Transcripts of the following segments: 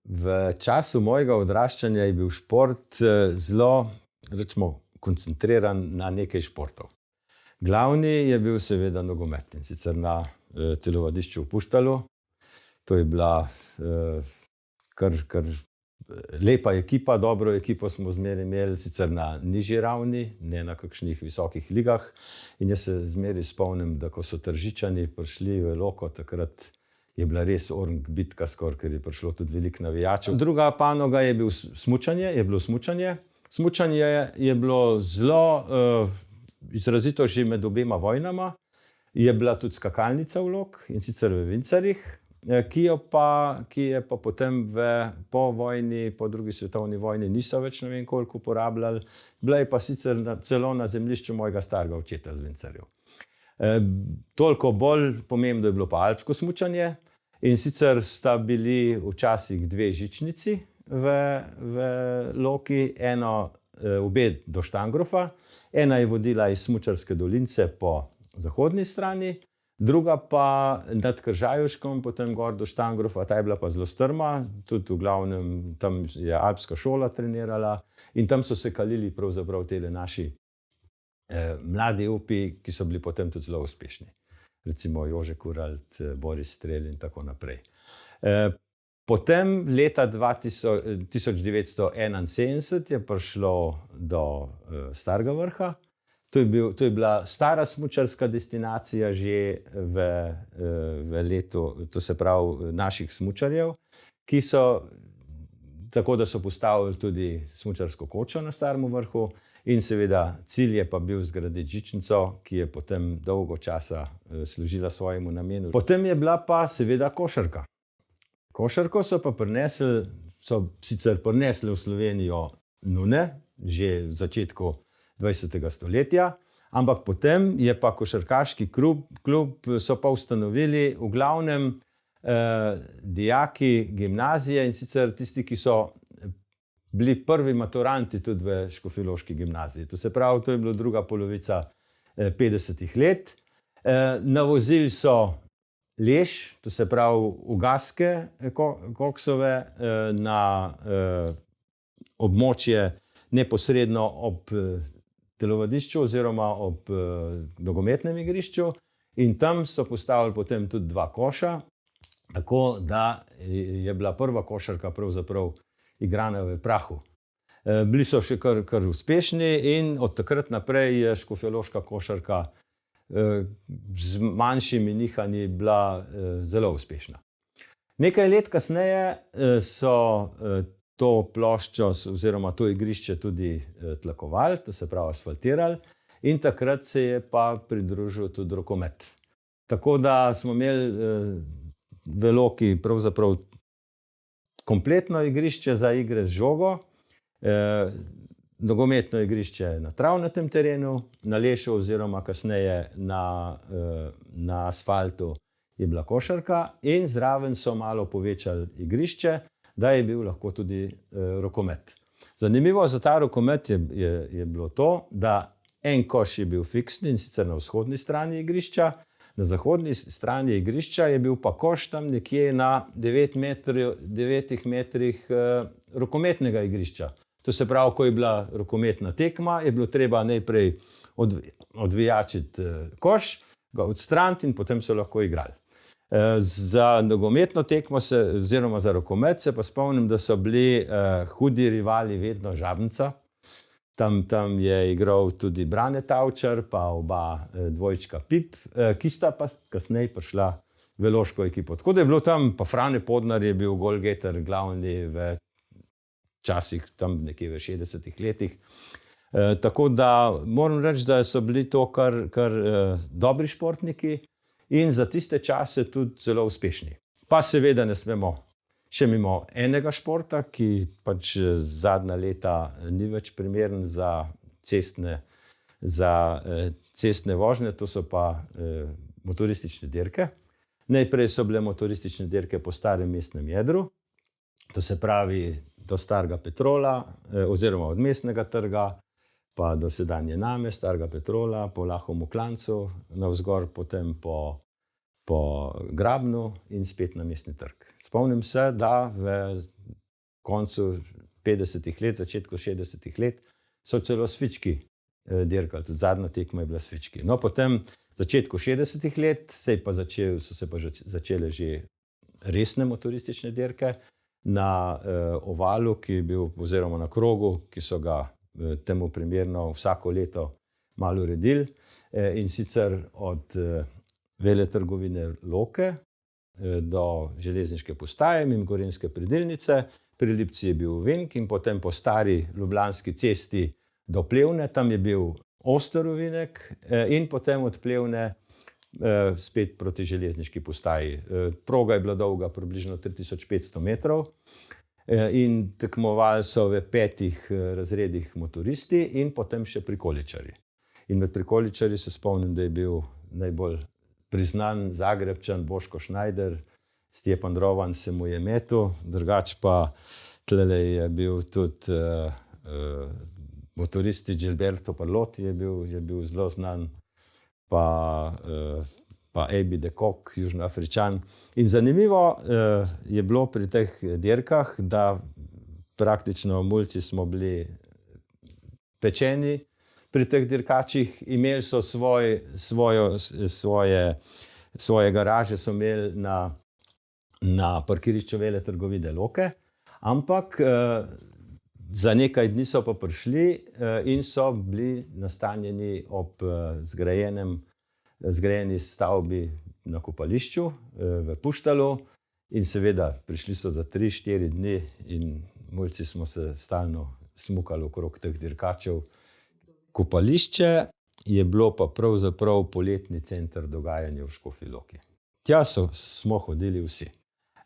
V času mojega odraščanja je bil šport zelo, rečemo, koncentriran na nekaj športov. Glavni je bil seveda nogomet, in sicer na telovadišču v Puštalu. To je bila kar lepa ekipa, dobro ekipo smo zmeraj imeli, sicer na nižji ravni, ne na kakšnih visokih ligah. In jaz se zmeraj spomnim, da ko so Tržičani prišli v Loko, takrat je bila res ornk bitka skoraj, ker je prišlo tudi veliko navijačev. Druga panoga je bilo smučanje. Smučanje je bilo zelo izrazito že med obema vojnama. Je bila tudi skakalnica v Lok, in sicer v Vincerih, ki je pa potem po vojni, po drugi svetovni vojni niso več ne vem koliko uporabljali. Bila je pa sicer celo na zemljišču mojega starega očeta z Vincerjev. Toliko bolj pomembno je bilo pa alpsko smučanje, in sicer sta bili včasih dve žičnici v Loki, obe do Štangrofa. Ena je vodila iz Smučarske dolince po zahodni strani, druga pa nad Kržajuškom, potem gor do Štangrofa, ta je bila pa zelo strma, tudi v glavnem tam je alpska šola trenirala in tam so se kalili pravzaprav tele naši mladi upi, ki so bili potem tudi zelo uspešni. Recimo Jože Kuralt, Boris Strel in tako naprej. Potem leta 1971 je prišlo do Starega Vrha. To je bila stara smučarska destinacija že v letu, to se pravi naših smučarjev, ki so, tako da so postavili tudi smučarsko kočo na Starem Vrhu, in seveda cilj je pa bil zgraditi žičnico, ki je potem dolgo časa služila svojemu namenu. Potem je bila pa seveda košarka. Košarko so sicer prinesli v Slovenijo nune, že v začetku 20. stoletja, ampak potem je pa košarkaški klub so pa ustanovili v glavnem dijaki gimnazije, in sicer tisti, ki so bili prvi maturanti tudi v škofjeloški gimnaziji. To se pravi, to je bilo druga polovica 50. let. Navozili so leš, to se pravi ugaske koksove na območje neposredno ob telovadišču oziroma ob nogometnem igrišču, in tam so postavili potem tudi dva koša, tako da je bila prva košarka pravzaprav igrana v prahu. Bili so še kar uspešni in od takrat naprej je škofjeloška košarka z manjšimi nihanji bila zelo uspešna. Nekaj let kasneje so to ploščo oziroma to igrišče tudi tlakovali, to se pravi asfaltirali, in takrat se je pa pridružil tudi rokomet. Tako da smo imeli v Loki pravzaprav kompletno igrišče za igre z žogo, nogometno igrišče na travnatem terenu, na lešu oziroma kasneje na asfaltu je bila košarka, in zraven so malo povečali igrišče, da je bil lahko tudi rokomet. Zanimivo za ta rokomet je bilo to, da en koš je bil fiksni, in sicer na vzhodni strani igrišča, na zahodni strani igrišča je bil pa koš tam nekje na 9 metrih rokometnega igrišča. To se pravi, ko je bila rokometna tekma, je bilo treba najprej odvijačiti koš, ga odstraniti in potem so lahko igrali. Za nogometno tekmo oziroma za rokomet se pa spomnim, da so bili hudi rivali vedno Žabnica. Tam je igral tudi Brane Tavčar, pa oba dvojčka Pip, ki sta pa kasneje prišla v loško ekipo. Tako da je bilo tam, pa Frane Podnar je bil golgeter glavni v časih tam nekje v 60. letih. Tako da moram reči, da so bili to kar dobri športniki in za tiste čase tudi zelo uspešni. Pa seveda ne smemo še mimo enega športa, ki pač zadnja leta ni več primeren za cestne vožnje, to so pa motoristične dirke. Najprej so bile motoristične dirke po starem mestnem jedru, to se pravi do Starega Petrola oziroma od Mestnega trga, pa do sedanje Name, Starega Petrola, po Lahom Klancu, navzgor potem po Grabnu in spet na Mestni trg. Spomnim se, da v koncu 50 let, začetku 60 let, so celo svički dirkali, tudi zadnja tekma je bila svički. No, potem v začetku 60 let so se pa začele že resne motoristične dirke na ovalu, ki je bil, oziroma na krogu, ki so ga temu primerno vsako leto malo uredili, in sicer od veletrgovine Loke do železniške postaje, mimo Gorenjske predilnice, pri Lipci je bil ovinek in potem po stari Ljubljanski cesti do Plevne, tam je bil oster ovinek in potem od Plevne spet proti železniški postaji. Proga je bila dolga približno 3500 metrov in tekmovali so v 5 razredih motoristi in potem še prikoličarji. In med prikoličarji se spomnim, da je bil najbolj priznan Zagrebčan Boško Šnajder, Stjepan Rovan se mu je metil, drugače pa tlele je bil tudi motoristi Gilberto Parlotti je bil zelo znan, pa Abe de Kock, Južnoafričan. In zanimivo je bilo pri teh dirkah, da praktično mulci smo bili pečeni pri teh dirkačih, imeli so svoje garaže, so imeli na parkirišču veletrgovine Loke, ampak za nekaj dni so pa prišli in so bili nastanjeni ob zgrajeni stavbi na kopališču v Puštalu in seveda prišli so za 3-4 dni in mulci smo se stalno smukali okrog teh dirkačev. Kopališče je bilo pa pravzaprav poletni center dogajanja v Škofji Loki. Tja smo hodili vsi.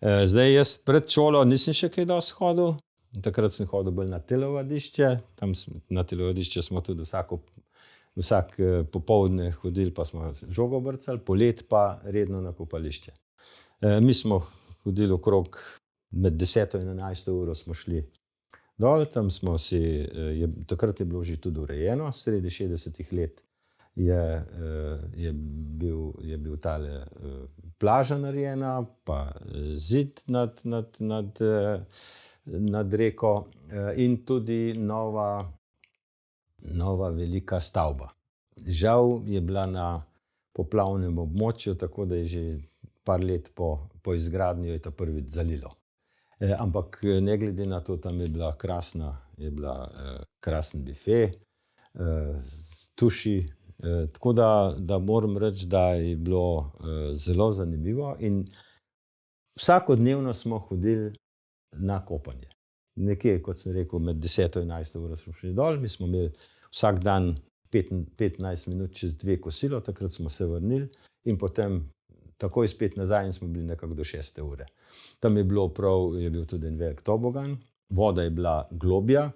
Zdaj jaz pred šolo nisem še kaj dosti hodil, takrat sem hodil bolj na telovadišče, tam na telovadišče smo tudi vsak popoldne hodili, pa smo žogo brcali, polet pa redno na kopališče. Mi smo hodili okrog med 10 in 11 uro smo šli dol, tam smo takrat je bilo že tudi urejeno, sredi 60 let je bil tale plaža narejena, pa zid nad reko in tudi nova velika stavba. Žal je bila na poplavnem območju, tako da je že par let po izgradnji je to prvič zalilo. Ampak ne glede na to, tam je bila krasen bife, tuši, tako da moram reči, da je bilo zelo zanimivo in vsakodnevno smo hodili na kopanje. Nekje, kot sem rekel, med 10 in 11 uro smo šli dol, mi smo imeli vsak dan 15 minut čez 2 kosilo, takrat smo se vrnili in potem takoj spet nazaj in smo bili nekako do 6 ure. Tam je bil tudi en velik tobogan, voda je bila globja,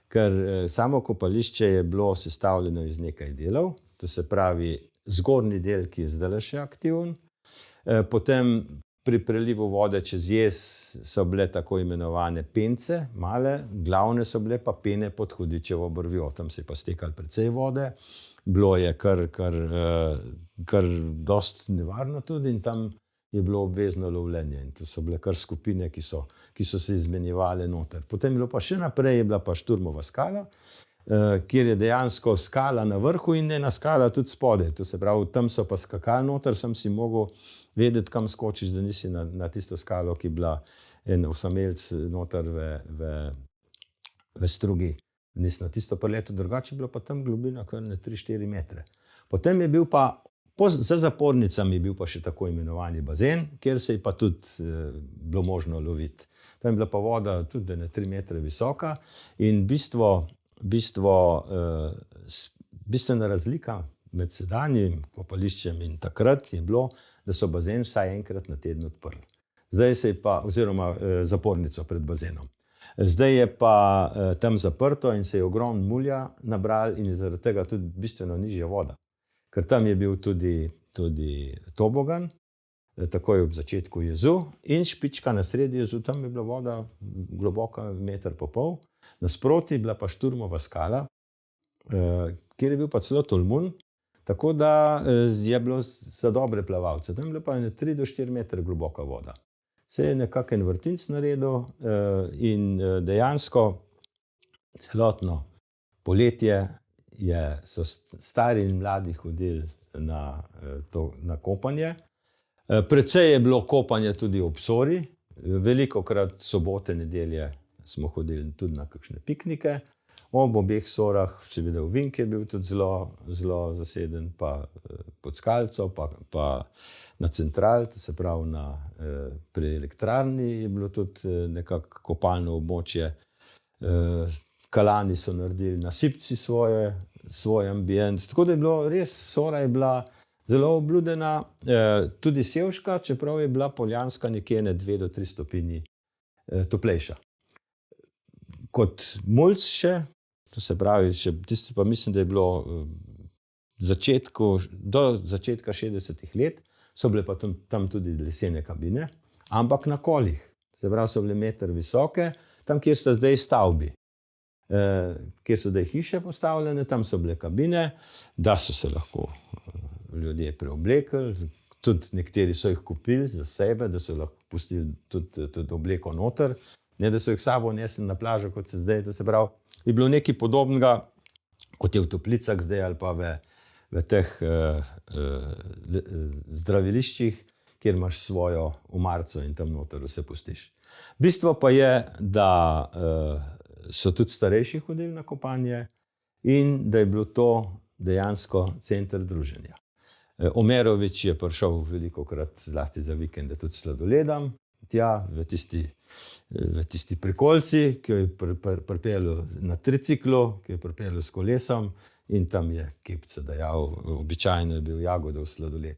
ker samo kopališče je bilo sestavljeno iz nekaj delov, to se pravi zgornji del, ki je zdaj še aktiven, potem pri prelivu vode čez jez so bile tako imenovane pence, male, glavne so bile pa pene pod Hudičevo brvjo, tam se je pa stekalo precej vode, bilo je kar dosti nevarno tudi in tam je bilo obvezno lovljenje in to so bile kar skupine, ki so se izmenjevale noter. Potem je bilo pa še naprej, je bila pa Šturmova skala, kjer je dejansko skala na vrhu in ena skala tudi spodaj. To se pravi, tam so pa skakali noter, sem si mogel vedeti, kam skočiš, da nisi na tisto skalo, ki je bila en osamelc noter v strugi. Nisi na tisto preletel, drugače je bilo pa tam globina kar na 3-4 metre. Potem je bil pa, za zapornicami je bil pa še tako imenovani bazen, kjer se je pa tudi bilo možno loviti. Tam je bila pa voda tudi na 3 metre visoka in bistvena razlika med sedanjim kopališčem in takrat je bilo, da so bazen vsaj enkrat na teden odprli. Zdaj se je pa, oziroma zapornico pred bazenom. Zdaj je pa tam zaprto in se je ogromno mulja nabral in zaradi tega tudi bistveno nižja voda. Ker tam je bil tudi tobogan, takoj ob začetku jezu in špička na sredi jezu, tam je bila voda globoka 1,5 metra. Nasproti je bila pa Šturmova skala, kjer je bil pa celo tolmun, tako da je bilo za dobre plavalce. Tam je bila pa 3 do 4 metre globoka voda. se je nekako en vrtinc naredil in dejansko celotno poletje so stari in mladi hodili na kopanje. Precej je bilo kopanje tudi ob Sori, velikokrat sobote, nedelje smo hodili tudi na kakšne piknike. Ob obeh Sorah, seveda Vink je bil tudi zelo zaseden, pa pod Skalico, pa na Central, to se pravi pri elektrarni je bilo tudi nekako kopalno območje. Kalani so naredili na Sipci svoj ambient, tako da je bilo res, Sora je bila zelo obljudena, tudi Sevška, čeprav je bila Poljanska nekje 2 do 3 stopinji toplejša. Kot mulj še, to se pravi, tisto pa mislim, da je bilo do začetka 60-ih let, so bile pa tam tudi lesene kabine, ampak na kolih. Se pravi, so bile meter visoke, tam, kjer so zdaj stavbi. Kjer so zdaj hiše postavljene, tam so bile kabine, da so se lahko ljudje preoblekli, tudi nekateri so jih kupili za sebe, da so lahko pustili tudi obleko noter, ne da so jih sabo nesli na plažo, kot se zdaj, to se pravi, je bilo nekaj podobnega, kot je v toplicah zdaj ali pa v teh zdraviliščih, kjer imaš svojo omarico in tam noter vse pustiš. Bistvo pa je, da so tudi starejši hodili na kopanje in da je bilo to dejansko center druženja. Omerovič je prišel velikokrat, zlasti za vikende, tudi sladoledam, tja, v tisti prikolici, ki jo je pripeljal na triciklu, ki jo je pripeljal s kolesom in tam je kepce dajal, običajno je bil jagodov sladoled.